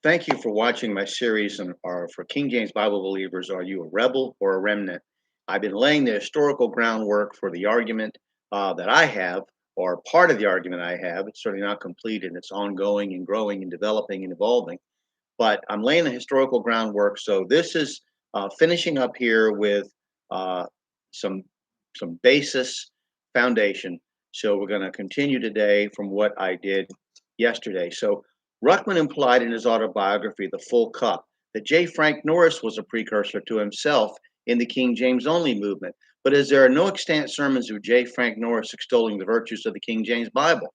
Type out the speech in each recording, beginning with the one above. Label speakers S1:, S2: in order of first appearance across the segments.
S1: Thank you for watching my series for King James Bible believers. Are you a rebel or a remnant? I've been laying the historical groundwork for the argument that I have, or part of the argument I have. It's certainly not complete, and it's ongoing and growing and developing and evolving. But I'm laying the historical groundwork. So this is finishing up here with uh, some basis foundation. So we're going to continue today from what I did yesterday. So Ruckman implied in his autobiography, The Full Cup, that J. Frank Norris was a precursor to himself in the King James only movement. But as there are no extant sermons of J. Frank Norris extolling the virtues of the King James Bible,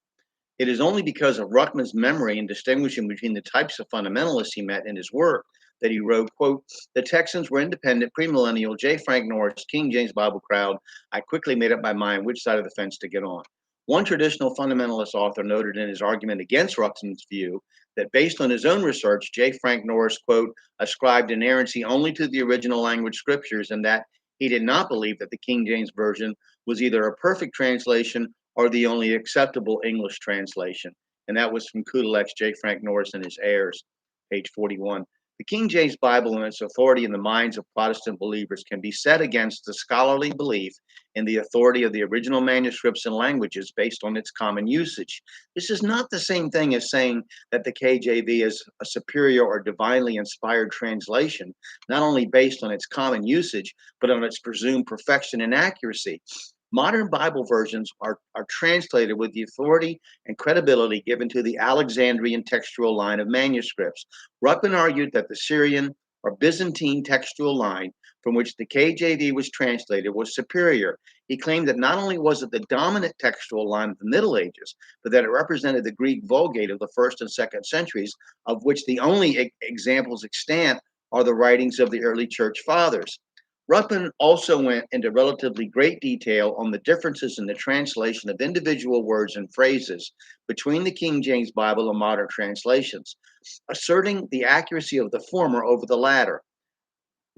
S1: it is only because of Ruckman's memory in distinguishing between the types of fundamentalists he met in his work that he wrote, quote, "The Texans were independent, premillennial, J. Frank Norris, King James Bible crowd. I quickly made up my mind which side of the fence to get on." One traditional fundamentalist author noted in his argument against Ruckman's view that based on his own research, J. Frank Norris, quote, ascribed inerrancy only to the original language scriptures and that he did not believe that the King James Version was either a perfect translation or the only acceptable English translation. And that was from Kudelek's J. Frank Norris and His Heirs, page 41. The King James Bible and its authority in the minds of Protestant believers can be set against the scholarly belief in the authority of the original manuscripts and languages based on its common usage. This is not the same thing as saying that the KJV is a superior or divinely inspired translation, not only based on its common usage, but on its presumed perfection and accuracy. Modern Bible versions are translated with the authority and credibility given to the Alexandrian textual line of manuscripts. Ruckman argued that the Syrian or Byzantine textual line from which the KJV was translated was superior. He claimed that not only was it the dominant textual line of the Middle Ages, but that it represented the Greek Vulgate of the first and second centuries, of which the only examples extant are the writings of the early church fathers. Ruckman also went into relatively great detail on the differences in the translation of individual words and phrases between the King James Bible and modern translations, asserting the accuracy of the former over the latter.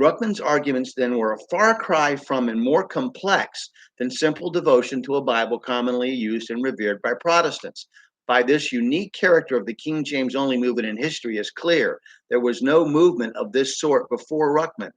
S1: Ruckman's arguments then were a far cry from and more complex than simple devotion to a Bible commonly used and revered by Protestants. By this unique character of the King James only movement in history is clear. There was no movement of this sort before Ruckman.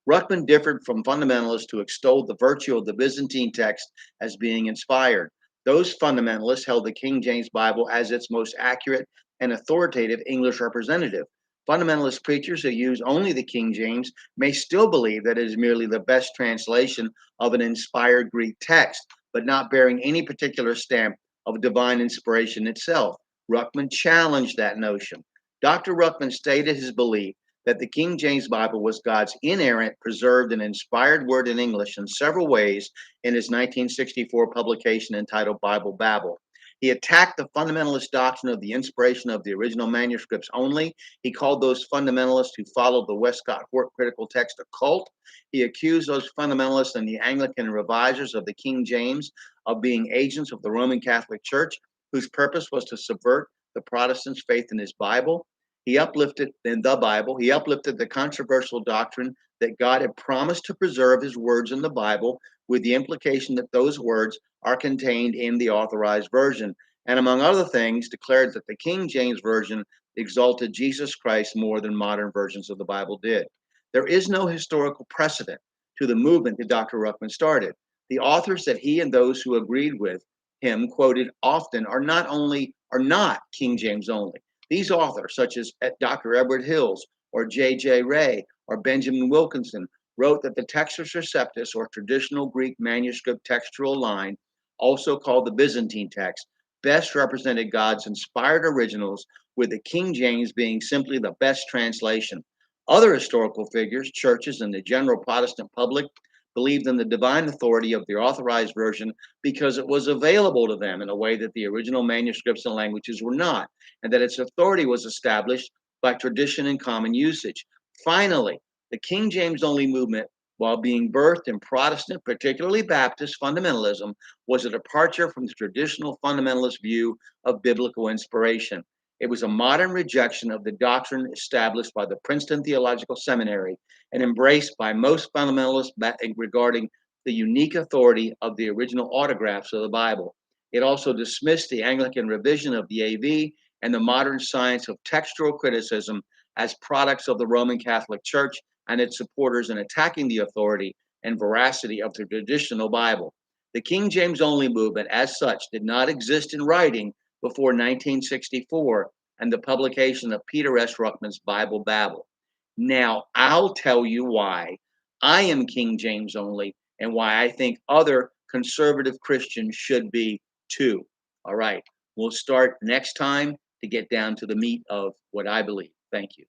S1: Ruckman differed from fundamentalists who extolled the virtue of the Byzantine text as being inspired. Those fundamentalists held the King James Bible as its most accurate and authoritative English representative. Fundamentalist preachers who use only the King James may still believe that it is merely the best translation of an inspired Greek text, but not bearing any particular stamp of divine inspiration itself. Ruckman challenged that notion. Dr. Ruckman stated his belief that the King James Bible was God's inerrant, preserved, and inspired word in English in several ways in his 1964 publication entitled Bible Babel. He attacked the fundamentalist doctrine of the inspiration of the original manuscripts only. He called those fundamentalists who followed the Westcott Hort critical text a cult. He accused those fundamentalists and the Anglican revisers of the King James of being agents of the Roman Catholic Church, whose purpose was to subvert the Protestants' faith in his Bible. He uplifted in the Bible, he uplifted the controversial doctrine that God had promised to preserve his words in the Bible with the implication that those words are contained in the authorized version. And among other things, declared that the King James Version exalted Jesus Christ more than modern versions of the Bible did. There is no historical precedent to the movement that Dr. Ruckman started. The authors that he and those who agreed with him quoted often are not King James only. These authors, such as Dr. Edward Hills or J.J. Ray or Benjamin Wilkinson, wrote that the Textus Receptus, or traditional Greek manuscript textual line, also called the Byzantine text, best represented God's inspired originals, with the King James being simply the best translation. Other historical figures, churches, and the general Protestant public believed in the divine authority of the authorized version because it was available to them in a way that the original manuscripts and languages were not, and that its authority was established by tradition and common usage. Finally, the King James only movement, while being birthed in Protestant, particularly Baptist fundamentalism, was a departure from the traditional fundamentalist view of biblical inspiration. It was a modern rejection of the doctrine established by the Princeton Theological Seminary and embraced by most fundamentalists regarding the unique authority of the original autographs of the Bible. It also dismissed the Anglican revision of the AV and the modern science of textual criticism as products of the Roman Catholic Church and its supporters in attacking the authority and veracity of the traditional Bible. The King James only movement, as such, did not exist in writing before 1964 and the publication of Peter S. Ruckman's Bible Babel. Now, I'll tell you why I am King James only and why I think other conservative Christians should be too. All right, we'll start next time to get down to the meat of what I believe. Thank you.